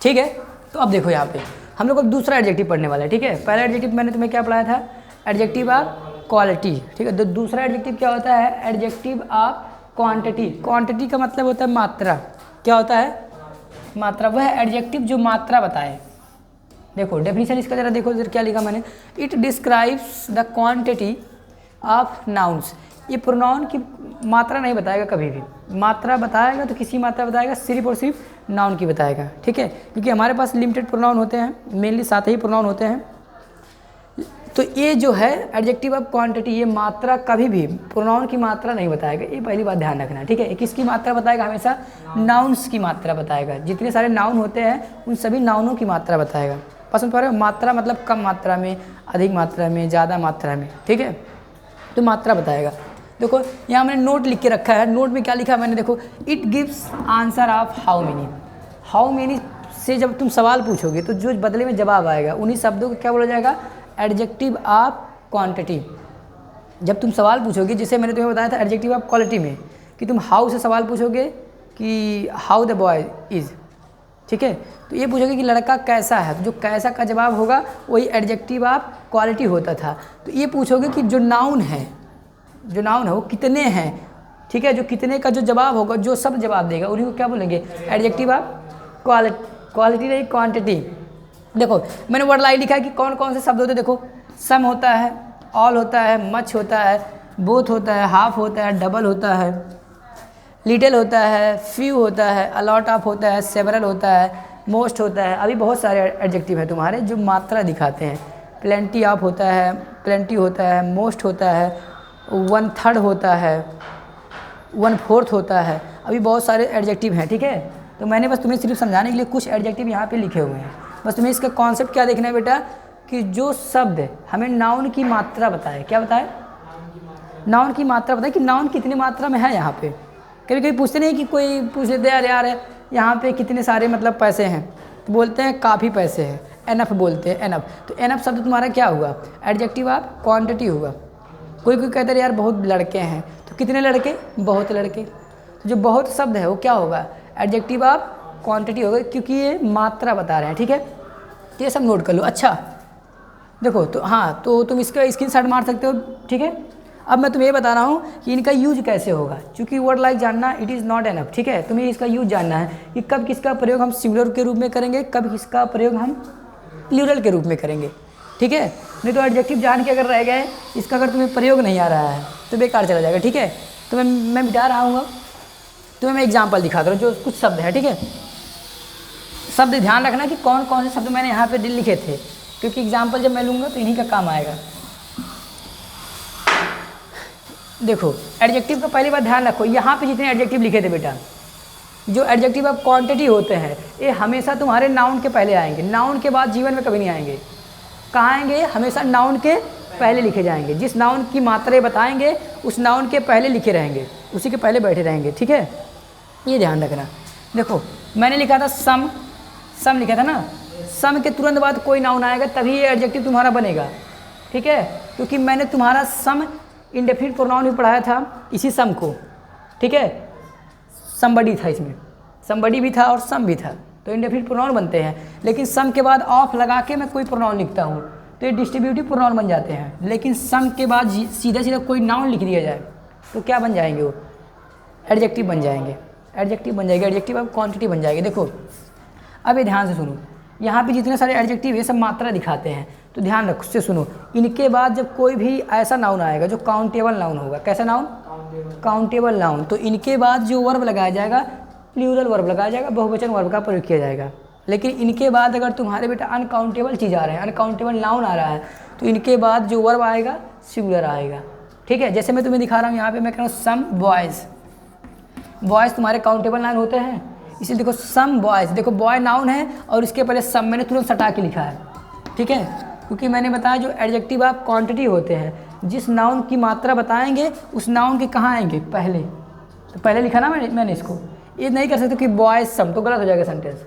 ठीक है। तो अब देखो यहाँ पे हम लोग अब दूसरा एडजेक्टिव पढ़ने वाला है, ठीक है। पहला एडजेक्टिव मैंने तुम्हें क्या पढ़ाया था, एडजेक्टिव ऑफ क्वालिटी, ठीक है। तो दूसरा एडजेक्टिव क्या होता है, एडजेक्टिव ऑफ क्वांटिटी। क्वांटिटी का मतलब होता है मात्रा, क्या होता है, मात्रा। वह एडजेक्टिव जो मात्रा बताए। देखो डेफिनेशन इसका जरा देखो जरा क्या लिखा मैंने, it describes the quantity of nouns. ये प्रोनाउन की मात्रा नहीं बताएगा कभी भी, मात्रा बताएगा तो किसी मात्रा बताएगा, सिर्फ और सिर्फ नाउन की बताएगा, ठीक है। क्योंकि हमारे पास लिमिटेड प्रोनाउन होते हैं, मेनली 7 ही प्रोनाउन होते हैं। तो ये जो है एडजेक्टिव ऑफ क्वांटिटी, ये मात्रा कभी भी प्रोनाउन की मात्रा नहीं बताएगा, ये पहली बात ध्यान रखना, ठीक है। ये किसकी मात्रा बताएगा, हमेशा नाउन्स की मात्रा बताएगा। जितने सारे नाउन होते हैं उन सभी नाउनों की मात्रा बताएगा। पसंद पड़ रहा है, मात्रा मतलब कम मात्रा में, अधिक मात्रा में, ज़्यादा मात्रा में, ठीक है। तो मात्रा बताएगा। देखो यहाँ मैंने नोट लिख के रखा है, नोट में क्या लिखा है मैंने, देखो it gives answer of how many. How many से जब तुम सवाल पूछोगे तो जो बदले में जवाब आएगा उन्हीं शब्दों को क्या बोला जाएगा, एडजेक्टिव ऑफ क्वांटिटी। जब तुम सवाल पूछोगे, जैसे मैंने तुम्हें बताया था एडजेक्टिव ऑफ क्वालिटी में कि तुम हाउ से सवाल पूछोगे कि हाउ द बॉय इज़, ठीक है। तो ये पूछोगे कि लड़का कैसा है, तो जो कैसा का जवाब होगा वही एडजेक्टिव ऑफ क्वालिटी होता था। तो ये पूछोगे कि जो नाउन है, जो नाउन है वो कितने हैं, ठीक है। जो कितने का जो जवाब होगा, जो सब जवाब देगा उन्हीं को क्या बोलेंगे, एडजेक्टिव ऑफ क्वालिटी। क्वालिटी नहीं क्वांटिटी। देखो मैंने वर्ड लाइन लिखा है कि कौन कौन से शब्द होते हैं। देखो सम होता है, ऑल होता है, मच होता है, बोथ होता है, हाफ होता है, डबल होता है, लिटिल होता है, फ्यू होता है, अलॉट ऑफ होता है, सेवरल होता है, मोस्ट होता है। अभी बहुत सारे एडजेक्टिव हैं तुम्हारे जो मात्रा दिखाते हैं। प्लेंटी ऑफ होता है, प्लेंटी होता है, मोस्ट होता है, 1/3 होता है, 1/4 होता है। अभी बहुत सारे एडजेक्टिव हैं, ठीक है। तो मैंने बस तुम्हें सिर्फ समझाने के लिए कुछ एडजेक्टिव यहाँ पे लिखे हुए हैं। बस तुम्हें इसका कॉन्सेप्ट क्या देखना है बेटा, कि जो शब्द हमें नाउन की मात्रा बताए, क्या बताए, नाउन की मात्रा बताए कि नाउन कितनी मात्रा में है यहाँ पे। कभी कभी पूछते नहीं कि कोई पूछ लेते हैं यार यहाँ पे कितने सारे मतलब पैसे हैं, तो बोलते हैं काफ़ी पैसे हैं, एनफ बोलते हैं, एनफ। तो एनफ शब्द तुम्हारा क्या हुआ, एडजेक्टिव ऑफ क्वांटिटी हुआ। कोई कोई कहते हैं यार बहुत लड़के हैं, तो कितने लड़के, बहुत लड़के। तो जो बहुत शब्द है वो क्या होगा, एडजेक्टिव ऑफ क्वांटिटी होगा, क्योंकि ये मात्रा बता रहे हैं, ठीक है। तो ये सब नोट कर लो। अच्छा देखो, तो हाँ, तो तुम इसका स्क्रीनशॉट मार सकते हो, ठीक है। अब मैं तुम्हें ये बता रहा हूँ कि इनका यूज कैसे होगा, क्योंकि वर्ड लाइक जानना इट इज़ नॉट एनफ, ठीक है। तुम्हें इसका यूज जानना है कि कब किसका प्रयोग हम सिंगुलर के रूप में करेंगे, कब किसका प्रयोग हम प्लूरल के रूप में करेंगे, ठीक है। नहीं तो एडजेक्टिव जान के अगर रह गए, इसका अगर तुम्हें प्रयोग नहीं आ रहा है तो बेकार चला जाएगा, ठीक है। तो मैं मिटा रहा हूँ, तुम्हें मैं एग्जाम्पल दिखा रहा हूँ जो कुछ शब्द है, ठीक है। शब्द ध्यान रखना कि कौन कौन से शब्द मैंने यहाँ पे लिखे थे, क्योंकि एग्जाम्पल जब मैं लूँगा तो इन्हीं का काम आएगा। देखो एडजेक्टिव का पहली बात ध्यान रखो, यहाँ पे जितने एडजेक्टिव लिखे थे बेटा, जो एडजेक्टिव ऑफ क्वांटिटी होते हैं ये हमेशा तुम्हारे नाउन के पहले आएंगे, नाउन के बाद जीवन में कभी नहीं आएंगे। कहाँ आएंगे, हमेशा नाउन के पहले लिखे जाएंगे। जिस नाउन की मात्रा बताएंगे उस नाउन के पहले लिखे रहेंगे, उसी के पहले बैठे रहेंगे, ठीक है। ये ध्यान रखना। देखो मैंने लिखा था सम, सम लिखा था ना, सम के तुरंत बाद कोई नाउन आएगा तभी ये एडजेक्टिव तुम्हारा बनेगा, ठीक है। क्योंकि मैंने तुम्हारा सम इंडेफिनिट प्रोनाउन भी पढ़ाया था, इसी सम को, ठीक है। समबडी था, इसमें समबडी भी था और सम भी था, तो इंडेफिनिट प्रोनाउन बनते हैं। लेकिन सम के बाद ऑफ लगा के मैं कोई प्रोनाउन लिखता हूँ तो ये डिस्ट्रीब्यूटिव प्रोनाउन बन जाते हैं। लेकिन सम के बाद सीधा सीधा कोई नाउन लिख दिया जाए तो क्या बन जाएंगे, वो एडजेक्टिव बन जाएंगे, एडजेक्टिव बन जाएगा, एडजेक्टिव ऑफ क्वांटिटी बन जाएगी। देखो अब ये ध्यान से सुनो, यहाँ पे जितने सारे एडजेक्टिव ये सब मात्रा दिखाते हैं, तो ध्यान रखो, उससे सुनो। इनके बाद जब कोई भी ऐसा नाउन आएगा जो काउंटेबल नाउन होगा, कैसा नाउन, काउंटेबल नाउन, तो इनके बाद जो वर्ब लगाया जाएगा प्लूरल वर्ब लगाया जाएगा, बहुवचन वर्ब का प्रयोग किया जाएगा। लेकिन इनके बाद अगर तुम्हारे बेटा अनकाउंटेबल चीज़ आ रहे हैं, अनकाउंटेबल नाउन आ रहा है, तो इनके बाद जो वर्ब आएगा सिंगुलर आएगा, ठीक है। जैसे मैं तुम्हें दिखा रहा हूँ यहाँ पे, मैं कह रहा हूँ सम बॉयज़, बॉयज़ तुम्हारे काउंटेबल नाउन होते हैं, इसलिए देखो सम बॉयज़, देखो बॉय नाउन है और इसके पहले सम मैंने तुरंत सटा के लिखा है, ठीक है। क्योंकि मैंने बताया जो एडजेक्टिव ऑफ क्वांटिटी होते हैं, जिस नाउन की मात्रा बताएंगे उस नाउन के कहाँ आएंगे, पहले। तो पहले लिखा ना मैंने इसको, ये नहीं कर सकते कि बॉयज़ सम, तो गलत हो जाएगा सेंटेंस।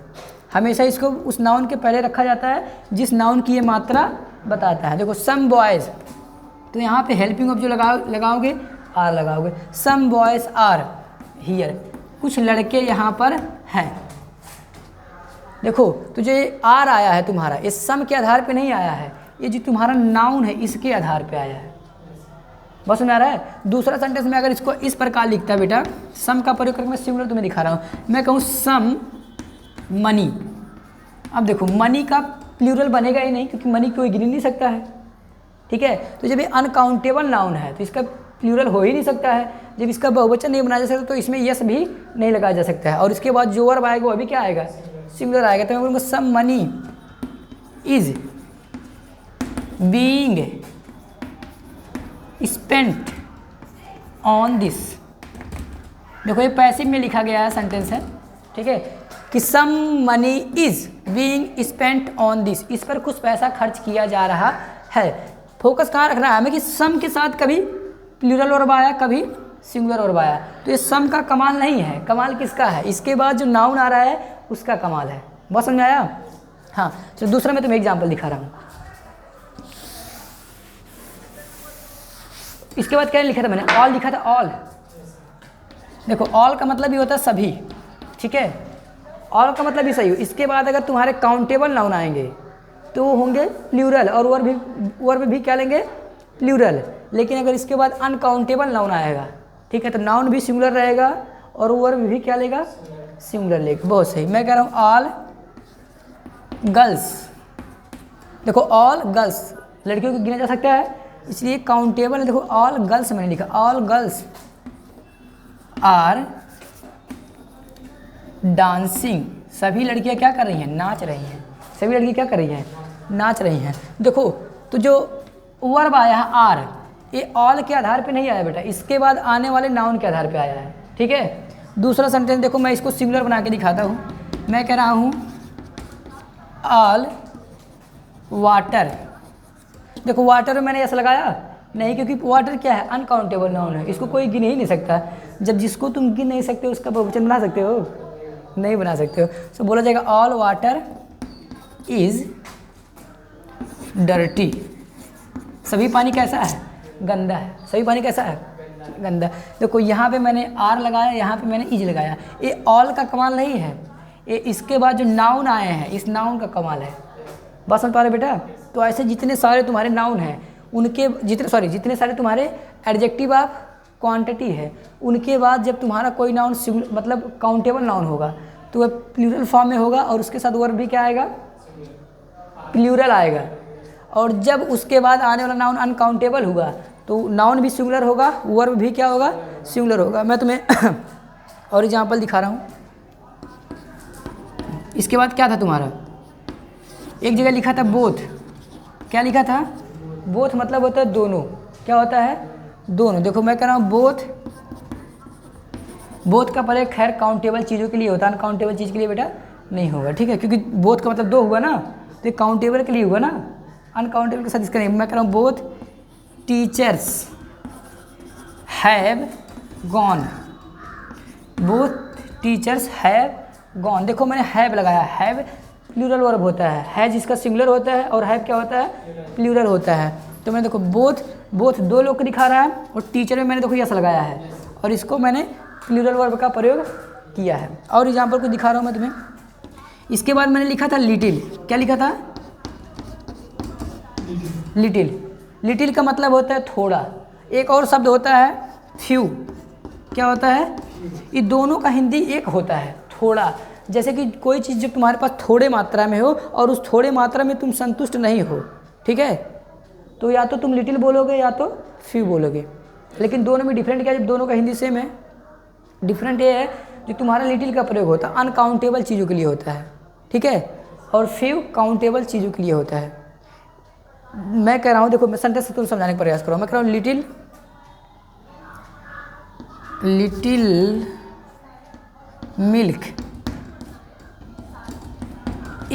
हमेशा इसको उस नाउन के पहले रखा जाता है जिस नाउन की ये मात्रा बताता है। देखो सम बॉयज़, तो यहाँ पे हेल्पिंग ऑफ जो लगाओगे आर लगाओगे, सम बॉयज़ आर हियर, कुछ लड़के यहाँ पर हैं। देखो तो जो ये आर आया है तुम्हारा, ये सम के आधार पे नहीं आया है, ये जो तुम्हारा नाउन है इसके आधार पे आया है। बस समझ आ रहा है। दूसरा सेंटेंस में अगर इसको इस प्रकार लिखता है बेटा, सम का प्रयोग करके मैं सिंगुलर तुम्हें दिखा रहा हूँ। मैं कहूँ सम मनी, अब देखो मनी का प्लूरल बनेगा ही नहीं क्योंकि मनी कोई गिन नहीं सकता है, ठीक है। तो जब ये अनकाउंटेबल नाउन है तो इसका प्लूरल हो ही नहीं सकता है। जब इसका बहुवचन नहीं बनाया जा सकता तो इसमें यस भी नहीं लगाया जा सकता है। और इसके बाद जो वर्ब आएगा वो भी क्या आएगा, सिंगुलर आएगा। तो मैं बोलूँगा some money is being spent on this. देखो ये पैसिव में लिखा गया है सेंटेंस है, ठीक है, कि some money is being spent on this, इस पर कुछ पैसा खर्च किया जा रहा है। फोकस कहाँ रखना है हमें कि सम के साथ कभी प्लूरल वर्ब आया कभी सिंगुलर वर्ब आया। तो ये सम का कमाल नहीं है, कमाल किसका है, इसके बाद जो नाउन आ रहा है उसका कमाल है। बहुत समझ आया। हाँ चलो दूसरा मैं तुम्हें एग्जाम्पल दिखा रहा हूँ। इसके बाद क्या लिखा था मैंने, ऑल लिखा था, ऑल। देखो ऑल का मतलब ये होता है सभी, ठीक है, ऑल का मतलब भी सही हो। इसके बाद अगर तुम्हारे काउंटेबल नाउन आएंगे तो वो होंगे प्लूरल और वर्ब भी क्या लेंगे, प्लूरल। लेकिन अगर इसके बाद अनकाउंटेबल नाउन आएगा, ठीक है, तो नाउन भी सिंगुलर रहेगा और वर्ब भी क्या लेगा, सिंगुलर लेगा। बहुत सही। मैं कह रहा हूँ ऑल गर्ल्स। देखो ऑल गर्ल्स लड़कियों को गिना जा सकता है, इसलिए काउंटेबल है। देखो ऑल गर्ल्स मैंने लिखा, ऑल गर्ल्स आर डांसिंग। सभी लड़कियां क्या कर रही हैं, नाच रही हैं। सभी लड़कियां क्या कर रही हैं, नाच रही हैं। देखो तो जो वर्ब आया है आर, ये ऑल के आधार पे नहीं आया बेटा, इसके बाद आने वाले नाउन के आधार पे आया है, ठीक है। दूसरा सेंटेंस देखो, मैं इसको सिंगुलर बना के दिखाता हूँ। मैं कह रहा हूँ ऑल वाटर। देखो वाटर में मैंने ऐसा लगाया नहीं, क्योंकि वाटर क्या है, अनकाउंटेबल नाउन है, इसको कोई गिन ही नहीं सकता। जब जिसको तुम गिन नहीं सकते उसका बहुवचन बना सकते हो, नहीं बना सकते हो। तो बोला जाएगा ऑल वाटर इज डर्टी। सभी पानी कैसा है, गंदा है। सभी पानी कैसा है, गंदा। देखो यहाँ पे मैंने आर लगाया, यहाँ पे मैंने इज लगाया। ये ऑल का कमाल नहीं है, ये इसके बाद जो नाउन आए हैं इस नाउन का कमाल है। बस समझ पा रहे बेटा। तो ऐसे जितने सारे तुम्हारे नाउन हैं उनके जितने सारे तुम्हारे एडजेक्टिव ऑफ क्वांटिटी है, उनके बाद जब तुम्हारा कोई नाउन मतलब काउंटेबल नाउन होगा तो वह प्लूरल फॉर्म में होगा और उसके साथ वर्ब भी क्या आएगा, प्लूरल आएगा। और जब उसके बाद आने वाला नाउन अनकाउंटेबल होगा तो नाउन भी सिंगुलर होगा, वर्ब भी क्या होगा, सिंगुलर होगा। मैं तुम्हें और एग्जाम्पल दिखा रहा हूँ। इसके बाद क्या था तुम्हारा, एक जगह लिखा था बोथ। क्या लिखा था, बोथ मतलब होता है दोनों। क्या होता है, दोनों। देखो मैं कह रहा हूँ बोथ। बोथ का प्रयोग खैर काउंटेबल चीज़ों के लिए होता है, अनकाउंटेबल चीज़ के लिए बेटा नहीं होगा, ठीक है, क्योंकि बोथ का मतलब दो हुआ ना, तो काउंटेबल के लिए हुआ ना, अनकाउंटेबल के साथ इसका नहीं। मैं कह रहा हूँ both teachers have gone. Both teachers have gone. देखो मैंने हैव लगाया, हैव प्लूरल वर्ब होता है जिसका सिंगुलर होता है, और हैव क्या होता है, प्लूरल होता है। तो मैंने देखो बोथ दो लोग को दिखा रहा है, और टीचर में मैंने देखो यस लगाया है, और इसको मैंने प्लूरल वर्ब का प्रयोग किया है। और एग्जाम्पल को दिखा रहा हूँ मैं तुम्हें। इसके बाद मैंने लिखा था लिटिल। क्या लिखा था, लिटिल। लिटिल का मतलब होता है थोड़ा। एक और शब्द होता है फ्यू। क्या होता है, ये दोनों का हिंदी एक होता है, थोड़ा। जैसे कि कोई चीज़ जब तुम्हारे पास थोड़े मात्रा में हो और उस थोड़े मात्रा में तुम संतुष्ट नहीं हो, ठीक है, तो या तो तुम लिटिल बोलोगे या तो फ्यू बोलोगे। लेकिन दोनों में डिफरेंट क्या है, जब दोनों का हिंदी सेम है। डिफरेंट ये है जो तुम्हारा लिटिल का प्रयोग होता है अनकाउंटेबल चीज़ों के लिए होता है, ठीक है, और फ्यू काउंटेबल चीज़ों के लिए होता है। मैं कह रहा हूँ, देखो मैं सेंटेंस से तुम समझाने का प्रयास करो। मैं कह रहा हूँ little milk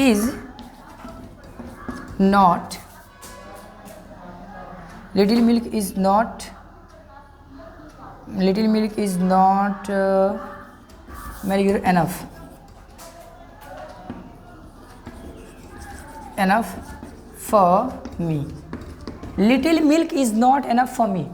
is not, little milk is not enough for me. Little milk is not enough for me.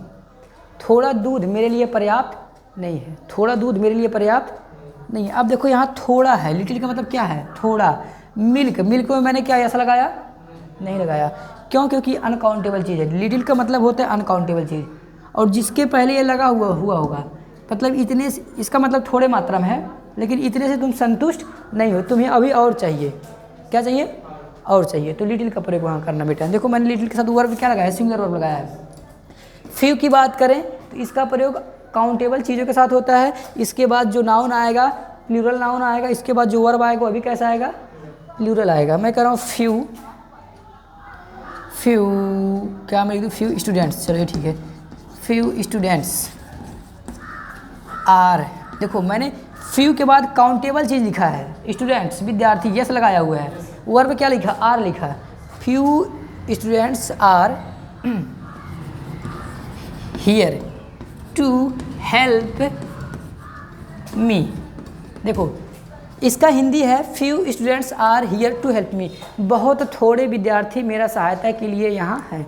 थोड़ा दूध मेरे लिए पर्याप्त नहीं है, थोड़ा दूध मेरे लिए पर्याप्त नहीं है। अब देखो यहाँ थोड़ा है, लिटिल का मतलब क्या है, थोड़ा। मिल्क, मिल्क में मैंने क्या ऐसा लगाया, नहीं लगाया, क्यों? क्योंकि अनकाउंटेबल चीज़ है। लिटिल का मतलब होता है अनकाउंटेबल चीज़, और जिसके पहले ये लगा हुआ होगा, मतलब इतने से, इसका मतलब थोड़े मात्रा में है, लेकिन इतने से तुम संतुष्ट नहीं हो, तुम्हें अभी और चाहिए। क्या चाहिए? और चाहिए। तो लिटिल का प्रयोग वहाँ करना बेटा। देखो मैंने लिटिल के साथ वर्ब क्या लगाया है, सिंगुलर वर्ब लगाया है। फ्यू की बात करें तो इसका प्रयोग काउंटेबल चीज़ों के साथ होता है। इसके बाद जो नाउन आएगा प्लूरल नाउन आएगा, इसके बाद जो वर्ब आएगा वो भी कैसा आएगा, प्लूरल आएगा। मैं कह रहा हूँ फ्यू, फ्यू क्या मैं लिख दूँ, फ्यू स्टूडेंट्स, चलो ठीक है, फ्यू स्टूडेंट्स आर। देखो मैंने फ्यू के बाद काउंटेबल चीज़ लिखा है, स्टूडेंट्स विद्यार्थी यस लगाया हुआ है, वर्ब क्या लिखा, आर लिखा। Few students are here to help me. देखो इसका हिंदी है few students are here to help me. बहुत थोड़े विद्यार्थी मेरा सहायता के लिए यहाँ हैं,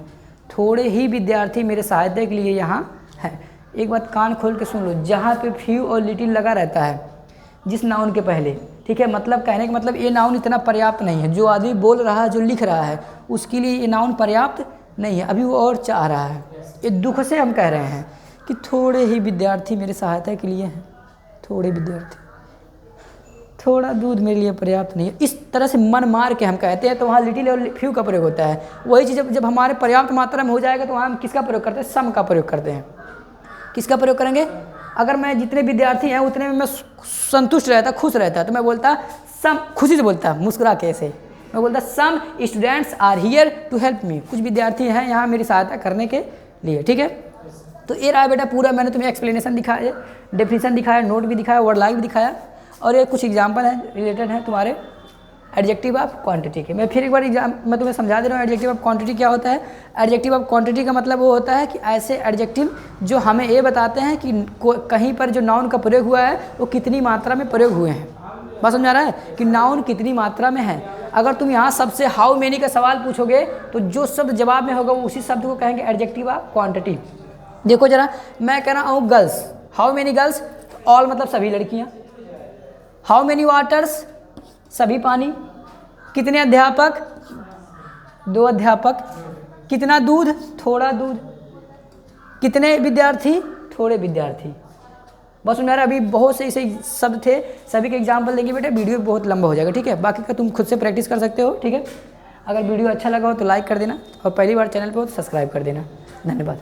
थोड़े ही विद्यार्थी मेरे सहायता के लिए यहाँ हैं। एक बात कान खोल के सुन लो, जहाँ पे फ्यू और लिटिल लगा रहता है जिस नाउन के पहले, ठीक है, मतलब कहने का मतलब ये नाउन इतना पर्याप्त नहीं है। जो आदमी बोल रहा है, जो लिख रहा है, उसके लिए ये नाउन पर्याप्त नहीं है, अभी वो और चाह रहा है। ये दुख से हम कह रहे हैं कि थोड़े ही विद्यार्थी मेरे सहायता के लिए हैं, थोड़े विद्यार्थी, थोड़ा दूध मेरे लिए पर्याप्त नहीं है। इस तरह से मन मार के हम कहते हैं, तो वहाँ लिटिल और फ्यू का प्रयोग होता है। वही चीज़ जब हमारे पर्याप्त मात्रा में हो जाएगा तो वहाँ हम किसका प्रयोग करते हैं, सम का प्रयोग करते हैं। किसका प्रयोग करेंगे? अगर मैं जितने विद्यार्थी हैं उतने में मैं संतुष्ट रहता, खुश रहता, तो मैं बोलता सम, खुशी से बोलता, मुस्कुरा के ऐसे मैं बोलता some students are here to help me. कुछ विद्यार्थी हैं यहाँ मेरी सहायता करने के लिए, ठीक है। तो ये रहा बेटा पूरा, मैंने तुम्हें एक्सप्लेनेशन दिखाया, डेफिनेशन दिखाया, नोट भी दिखाया, वर्ड लाइक भी दिखाया, और ये कुछ एग्जाम्पल हैं रिलेटेड हैं तुम्हारे एडजेक्टिव ऑफ क्वांटिटी के। मैं फिर एक बार मैं तुम्हें समझा दे रहा हूँ एडजेक्टिव ऑफ क्वांटिटी क्या होता है। एडजेक्टिव ऑफ क्वांटिटी का मतलब वो होता है कि ऐसे एडजेक्टिव जो हमें ये बताते हैं कि कहीं पर जो नाउन का प्रयोग हुआ है वो कितनी मात्रा में प्रयोग हुए हैं। बात समझ आ रहा है कि नाउन कितनी मात्रा में है। अगर तुम यहाँ सबसे हाउ मेनी का सवाल पूछोगे तो जो शब्द जवाब में होगा उसी शब्द को कहेंगे एडजेक्टिव ऑफ क्वांटिटी। देखो जरा, मैं कह रहा हूँ girls, how many girls, all मतलब सभी लड़कियाँ। हाउ मेनी वाटर्स, सभी पानी। कितने अध्यापक, 2 अध्यापक। कितना दूध, थोड़ा दूध। कितने विद्यार्थी, थोड़े विद्यार्थी। बस मेरा अभी बहुत से ऐसे शब्द थे, सभी के एग्जाम्पल देंगे बेटा, वीडियो बहुत लंबा हो जाएगा, ठीक है। बाकी का तुम खुद से प्रैक्टिस कर सकते हो, ठीक है। अगर वीडियो अच्छा लगा हो तो लाइक कर देना, और पहली बार चैनल पर हो तो सब्सक्राइब कर देना। धन्यवाद।